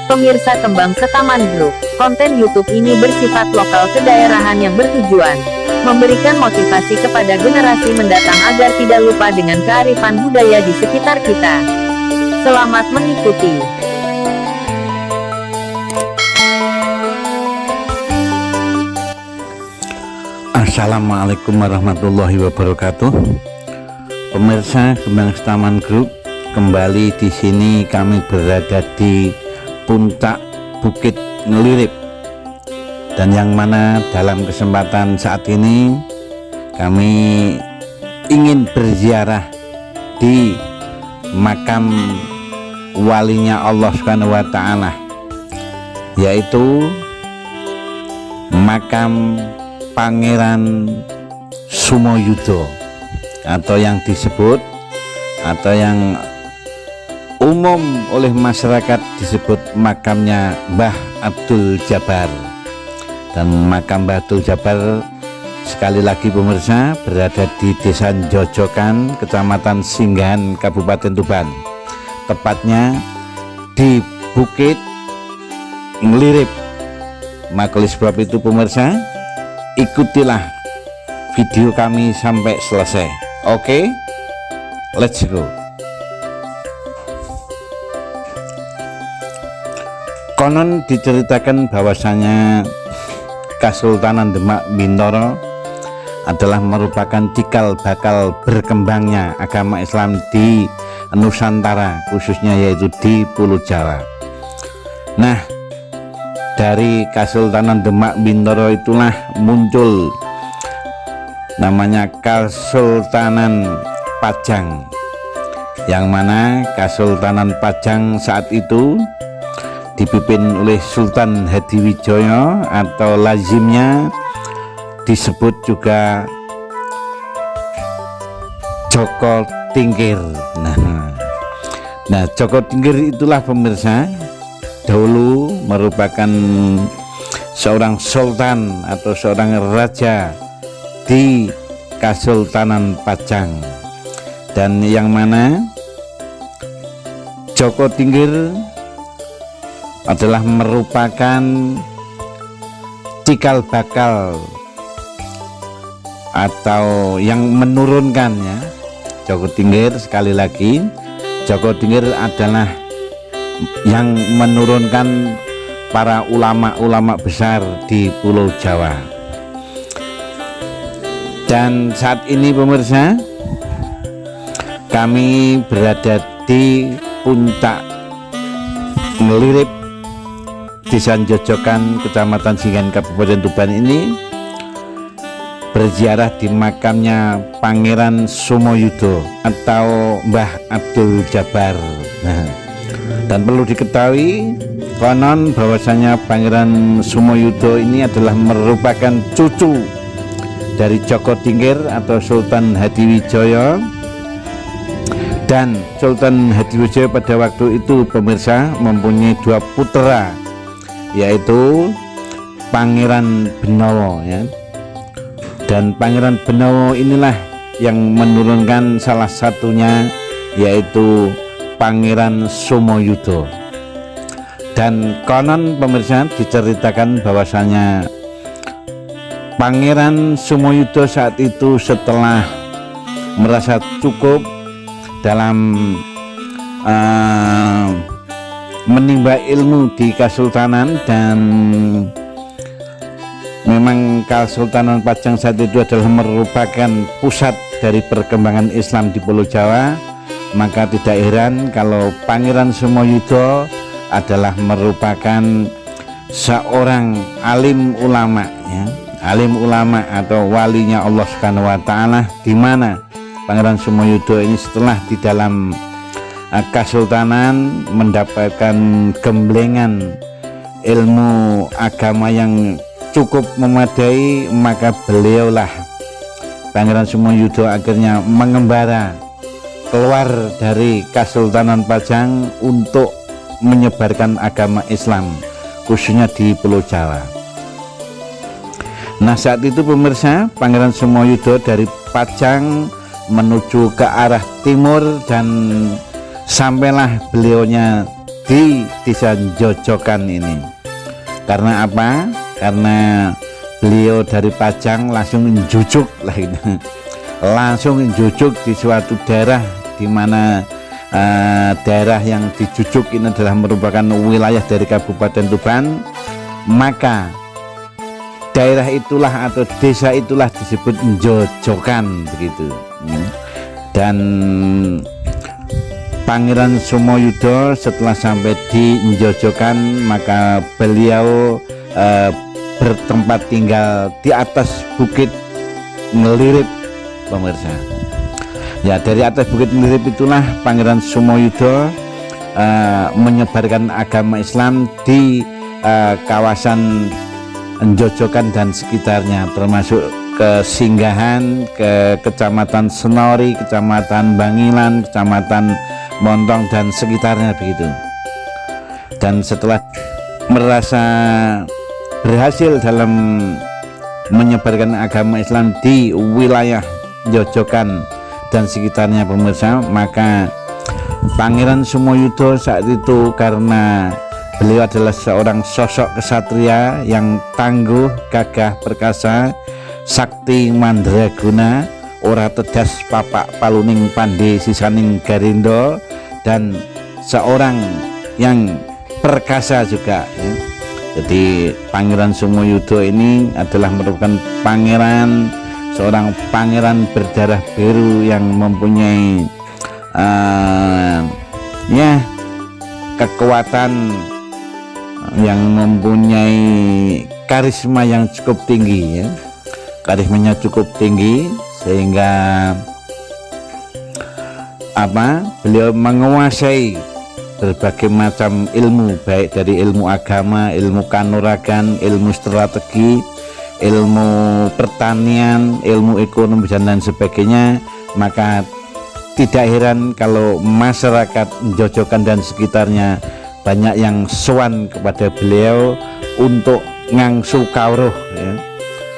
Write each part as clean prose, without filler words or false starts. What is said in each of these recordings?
Pemirsa Kembang Setaman Group, konten YouTube ini bersifat lokal kedaerahan yang bertujuan memberikan motivasi kepada generasi mendatang agar tidak lupa dengan kearifan budaya di sekitar kita. Selamat mengikuti. Assalamualaikum warahmatullahi wabarakatuh. Pemirsa Kembang Setaman Group, kembali di sini kami berada di puncak Bukit Ngelirip, dan yang mana dalam kesempatan saat ini kami ingin berziarah di makam walinya Allah Subhanahu wa Ta'ala, yaitu makam Pangeran Sumoyudo, atau yang disebut atau yang umum oleh masyarakat disebut makamnya Mbah Abdul Jabar. Dan makam Mbah Abdul Jabar, sekali lagi pemirsa, berada di Desa Jojokan, Kecamatan Singgahan, Kabupaten Tuban, tepatnya di Bukit Ngelirip. Maka oleh sebab itu pemirsa, ikutilah video kami sampai selesai. Oke, let's go. Konon diceritakan bahwasanya Kesultanan Demak Bintoro adalah merupakan cikal bakal berkembangnya agama Islam di Nusantara, khususnya yaitu di Pulau Jawa. Nah, dari Kesultanan Demak Bintoro itulah muncul namanya Kesultanan Pajang, yang mana Kesultanan Pajang saat itu dipimpin oleh Sultan Hadiwijaya, atau lazimnya disebut juga Joko Tingkir. Nah, Joko Tingkir itulah pemirsa dahulu merupakan seorang sultan atau seorang raja di Kesultanan Pajang, dan yang mana Joko Tingkir adalah merupakan cikal bakal atau yang menurunkannya. Joko Tingkir, sekali lagi, Joko Tingkir adalah yang menurunkan para ulama-ulama besar di Pulau Jawa. Dan saat ini pemirsa, kami berada di puncak Ngelirip, Desa Jojokan, Kecamatan Singgahan, Kabupaten Tuban ini, berziarah di makamnya Pangeran Sumoyudo atau Mbah Abdul Jabar. Nah, dan perlu diketahui, konon bahwasanya Pangeran Sumoyudo ini adalah merupakan cucu dari Joko Tingkir atau Sultan Hadiwijaya. Dan Sultan Hadiwijaya pada waktu itu pemirsa mempunyai dua putra, yaitu Pangeran Benowo, ya. Dan Pangeran Benowo inilah yang menurunkan salah satunya, yaitu Pangeran Sumoyudo. Dan konon pemirsa diceritakan bahwasanya Pangeran Sumoyudo saat itu setelah merasa cukup dalam menimba ilmu di Kesultanan, dan memang Kesultanan Pajang saat itu adalah merupakan pusat dari perkembangan Islam di Pulau Jawa, maka tidak heran kalau Pangeran Sumoyudo adalah merupakan seorang alim ulama, ya, alim ulama atau walinya Allah Subhanahu wa Ta'ala, di mana Pangeran Sumoyudo ini setelah di dalam Kesultanan mendapatkan gemblengan ilmu agama yang cukup memadai, maka beliaulah Pangeran Sumoyudo akhirnya mengembara keluar dari Kesultanan Pajang untuk menyebarkan agama Islam, khususnya di Pulau Jawa. Nah, saat itu pemirsa, Pangeran Sumoyudo dari Pajang menuju ke arah timur, dan sampailah beliaunya di desa Jojokan ini. Karena apa? Karena beliau dari Pajang langsung jujuk lah ini. Langsung jujuk di suatu daerah di mana daerah yang dijujuk ini adalah merupakan wilayah dari Kabupaten Tuban, maka daerah itulah atau desa itulah disebut Jojokan begitu. Dan Pangeran Sumoyudo setelah sampai di Jojokan, maka beliau bertempat tinggal di atas bukit Ngelirip, pemirsa. Ya, dari atas bukit Ngelirip itulah Pangeran Sumoyudo menyebarkan agama Islam di kawasan Jojokan dan sekitarnya, termasuk ke Singgahan, ke Kecamatan Senori, Kecamatan Bangilan, Kecamatan Montong dan sekitarnya begitu. Dan setelah merasa berhasil dalam menyebarkan agama Islam di wilayah Jojokan dan sekitarnya, pemirsa, maka Pangeran Sumoyudo saat itu, karena beliau adalah seorang sosok kesatria yang tangguh, gagah perkasa, sakti mandraguna, ora tedas papak paluning pande sisaning garindo, dan seorang yang perkasa juga ya. Jadi Pangeran Sumoyudo ini adalah merupakan pangeran, seorang pangeran berdarah biru yang mempunyai ya kekuatan, yang mempunyai karisma yang cukup tinggi ya. Karismanya cukup tinggi sehingga beliau menguasai berbagai macam ilmu, baik dari ilmu agama, ilmu kanuragan, ilmu strategi, ilmu pertanian, ilmu ekonomi dan lain sebagainya. Maka tidak heran kalau masyarakat Jojokan dan sekitarnya banyak yang sowan kepada beliau untuk ngangsu kawruh ya.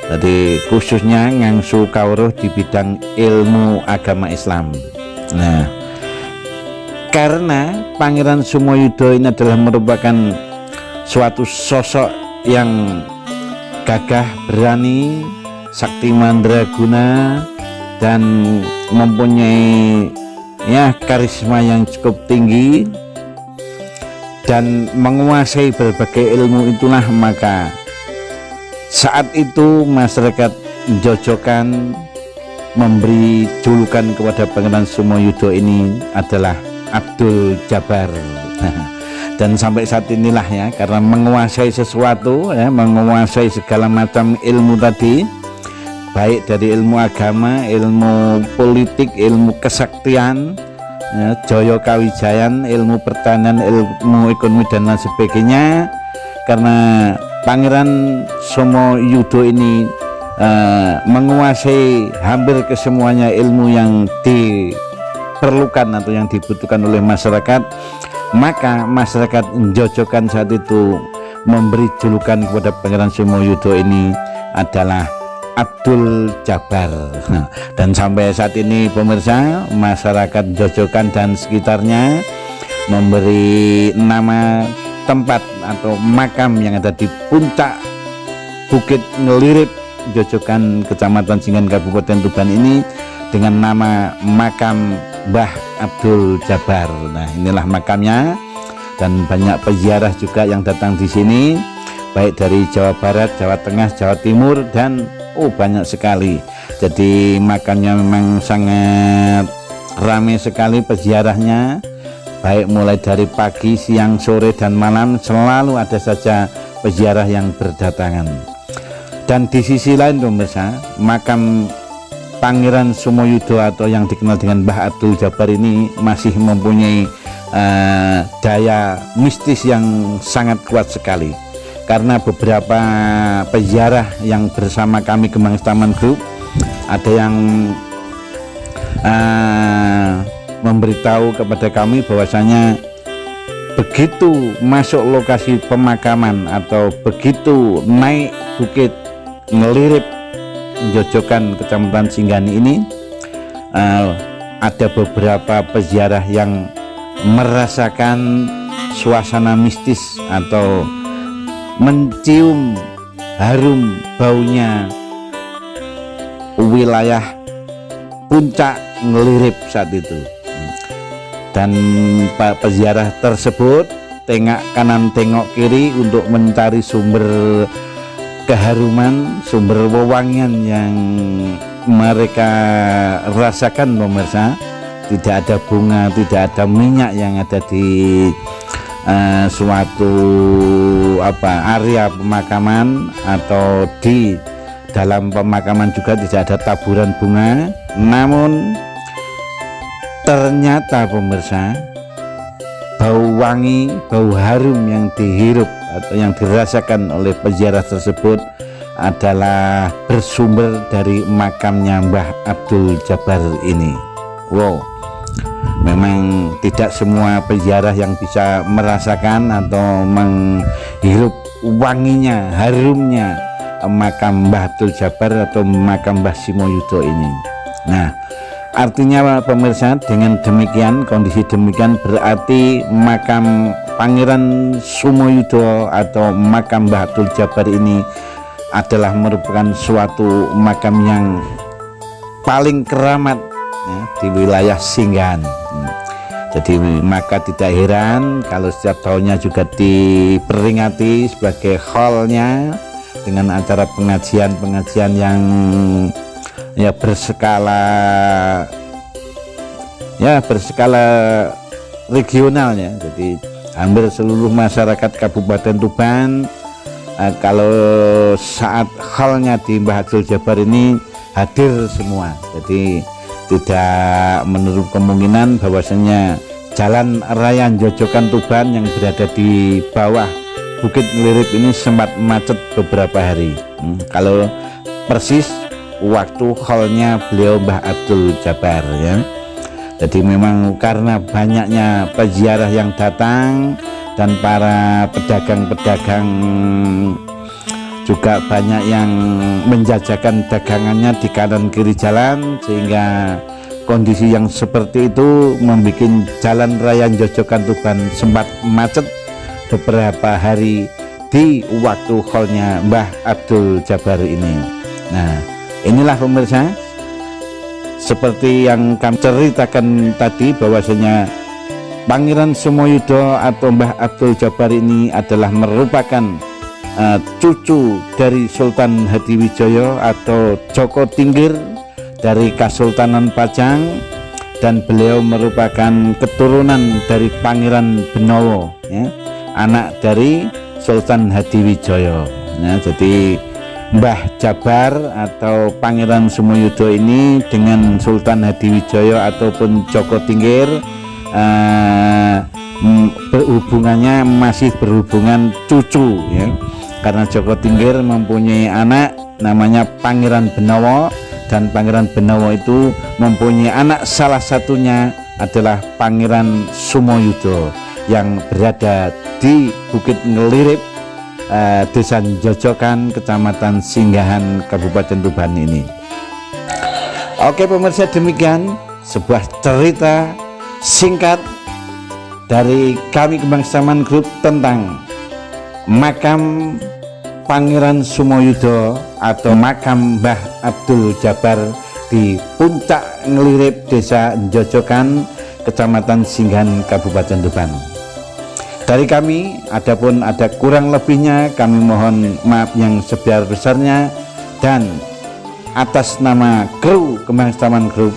Jadi khususnya ngangsu kawruh di bidang ilmu agama Islam. Nah, karena Pangeran Sumoyudo ini adalah merupakan suatu sosok yang gagah berani, sakti mandraguna, dan mempunyai ya karisma yang cukup tinggi dan menguasai berbagai ilmu itulah, maka saat itu masyarakat Jojokan memberi julukan kepada Pangeran Sumoyudo ini adalah Abdul Jabar. Dan sampai saat inilah ya, karena menguasai sesuatu ya, menguasai segala macam ilmu tadi, baik dari ilmu agama, ilmu politik, ilmu kesaktian ya, Joyo Kawijayan, ilmu pertanian, ilmu ekonomi dan lain sebagainya. Karena Pangeran Sumoyudo ini menguasai hampir kesemuanya ilmu yang diperlukan atau yang dibutuhkan oleh masyarakat, maka masyarakat Jojokan saat itu memberi julukan kepada Pangeran Sumoyudo ini adalah Abdul Jabar. Dan sampai saat ini pemirsa, masyarakat Jojokan dan sekitarnya memberi nama tempat atau makam yang ada di puncak Bukit Ngelirip Jojokan, Kecamatan Singgahan, Kabupaten Tuban ini dengan nama makam Mbah Abdul Jabar. Nah, inilah makamnya, dan banyak peziarah juga yang datang di sini, baik dari Jawa Barat, Jawa Tengah, Jawa Timur, dan banyak sekali. Jadi makamnya memang sangat ramai sekali peziarahnya, baik mulai dari pagi, siang, sore, dan malam selalu ada saja peziarah yang berdatangan. Dan di sisi lain pemirsa, makam Pangeran Sumoyudo atau yang dikenal dengan Mbah Abdul Jabar ini masih mempunyai daya mistis yang sangat kuat sekali. Karena beberapa peziarah yang bersama kami Kemang Taman Group, ada yang memberitahu kepada kami bahwasanya begitu masuk lokasi pemakaman atau begitu naik Bukit Ngelirip Jojokan, Kecamatan Singgahan ini, ada beberapa peziarah yang merasakan suasana mistis atau mencium harum baunya wilayah puncak Ngelirip saat itu. Dan peziarah tersebut tengok kanan tengok kiri untuk mencari sumber keharuman, sumber wewangian yang mereka rasakan pemirsa. Tidak ada bunga, tidak ada minyak yang ada di suatu area pemakaman, atau di dalam pemakaman juga tidak ada taburan bunga. Namun ternyata pemirsa, bau wangi, bau harum yang dihirup atau yang dirasakan oleh peziarah tersebut adalah bersumber dari makamnya Mbah Abdul Jabbar ini. Wow, memang tidak semua peziarah yang bisa merasakan atau menghirup wanginya, harumnya makam Mbah Abdul Jabbar atau makam Mbah Simoyudo ini. Nah, artinya pemirsa, dengan demikian, kondisi demikian berarti makam Pangeran Sumoyudo atau makam Mbah Abdul Jabbar ini adalah merupakan suatu makam yang paling keramat ya, di wilayah Singgahan. Jadi maka tidak heran kalau setiap tahunnya juga diperingati sebagai hallnya dengan acara pengajian-pengajian yang ya berskala regionalnya. Jadi hampir seluruh masyarakat Kabupaten Tuban kalau saat hallnya di Mbah Abdul Jabbar ini hadir semua. Jadi tidak menutup kemungkinan bahwasanya Jalan Raya Jojokan Tuban yang berada di bawah Bukit Ngelirip ini sempat macet beberapa hari. Kalau persis waktu hallnya beliau Mbah Abdul Jabbar ya. Jadi memang karena banyaknya peziarah yang datang dan para pedagang-pedagang juga banyak yang menjajakan dagangannya di kanan kiri jalan, sehingga kondisi yang seperti itu membuat Jalan Raya Jojokan Tuban sempat macet beberapa hari di waktu hallnya Mbah Abdul Jabbar ini. Nah, inilah pemirsa, seperti yang kami ceritakan tadi bahwasanya Pangeran Sumoyudo atau Mbah Abdul Jabbar ini adalah merupakan cucu dari Sultan Hadiwijaya atau Joko Tingkir dari Kasultanan Pajang, dan beliau merupakan keturunan dari Pangeran Benowo ya, anak dari Sultan Hadiwijaya. Nah, jadi Mbah Jabbar atau Pangeran Sumoyudo ini dengan Sultan Hadiwijaya ataupun Joko Tingkir berhubungannya masih berhubungan cucu ya, karena Joko Tingkir mempunyai anak namanya Pangeran Benowo, dan Pangeran Benowo itu mempunyai anak, salah satunya adalah Pangeran Sumoyudo yang berada di Bukit Ngelirip, Desa Jojokan, Kecamatan Singgahan, Kabupaten Tuban ini. Oke pemirsa, demikian sebuah cerita singkat dari kami Kebangsaman Group tentang makam Pangeran Sumoyudo atau makam Mbah Abdul Jabbar di Puncak Ngelirip, Desa Jojokan, Kecamatan Singgahan, Kabupaten Tuban. Dari kami, adapun ada kurang lebihnya, kami mohon maaf yang sebesar-besarnya, dan atas nama kru Kebangsaman Group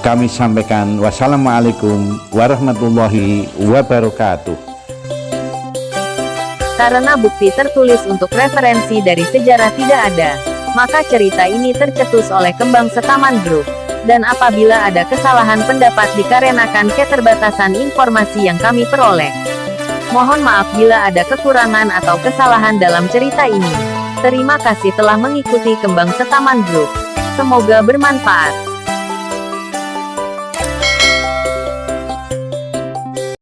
kami sampaikan wassalamualaikum warahmatullahi wabarakatuh. Karena bukti tertulis untuk referensi dari sejarah tidak ada, maka cerita ini tercetus oleh Kebangsaman Group. Dan apabila ada kesalahan pendapat dikarenakan keterbatasan informasi yang kami peroleh, mohon maaf bila ada kekurangan atau kesalahan dalam cerita ini. Terima kasih telah mengikuti Kebangsaman Group. Semoga bermanfaat.